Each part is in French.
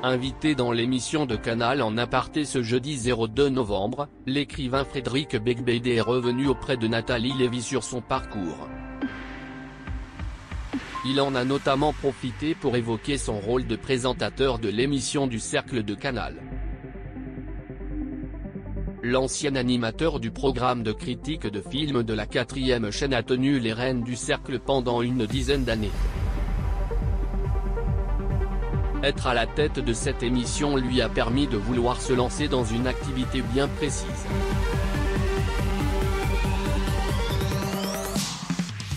Invité dans l'émission de Canal en aparté ce jeudi 02 novembre, l'écrivain Frédéric Beigbeder est revenu auprès de Nathalie Lévy sur son parcours. Il en a notamment profité pour évoquer son rôle de présentateur de l'émission du Cercle de Canal. L'ancien animateur du programme de critique de films de la 4e chaîne a tenu les rênes du Cercle pendant une dizaine d'années. Être à la tête de cette émission lui a permis de vouloir se lancer dans une activité bien précise.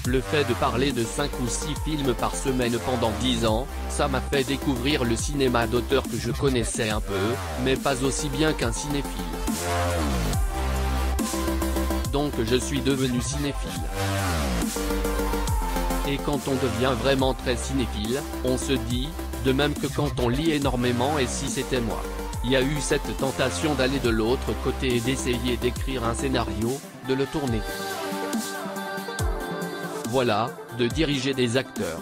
Le fait de parler de 5 ou 6 films par semaine pendant 10 ans, ça m'a fait découvrir le cinéma d'auteur que je connaissais un peu, mais pas aussi bien qu'un cinéphile. Donc je suis devenu cinéphile. Et quand on devient vraiment très cinéphile, on se dit, de même que quand on lit énormément et si c'était moi. Il y a eu cette tentation d'aller de l'autre côté et d'essayer d'écrire un scénario, de le tourner. Voilà, de diriger des acteurs.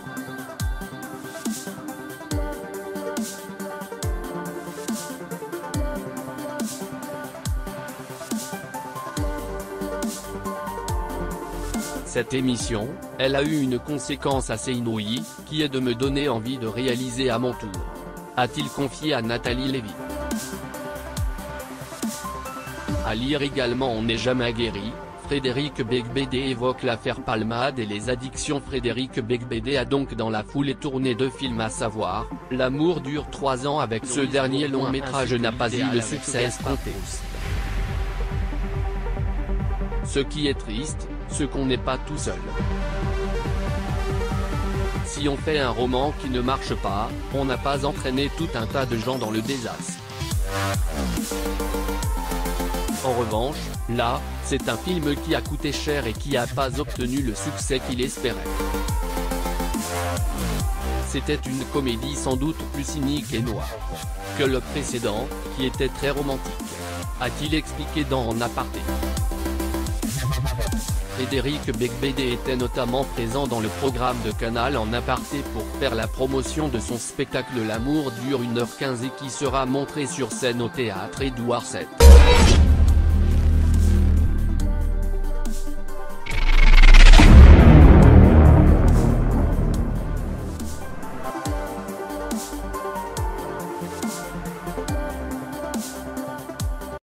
Cette émission, elle a eu une conséquence assez inouïe, qui est de me donner envie de réaliser à mon tour. A-t-il confié à Nathalie Lévy. À lire également On n'est jamais guéri, Frédéric Beigbeder évoque l'affaire Palmade et les addictions. Frédéric Beigbeder a donc dans la foulée tourné 2 films à savoir, L'amour dure 3 ans. Avec ce dernier long métrage n'a pas eu le succès escompté. Ce qui est triste, c'est qu'on n'est pas tout seul. Si on fait un roman qui ne marche pas, on n'a pas entraîné tout un tas de gens dans le désastre. En revanche, là, c'est un film qui a coûté cher et qui n'a pas obtenu le succès qu'il espérait. C'était une comédie sans doute plus cynique et noire que le précédent, qui était très romantique, a-t-il expliqué dans En aparté. Frédéric Beigbeder était notamment présent dans le programme de Canal en aparté pour faire la promotion de son spectacle L'amour dure 1h15 et qui sera montré sur scène au théâtre Édouard VII.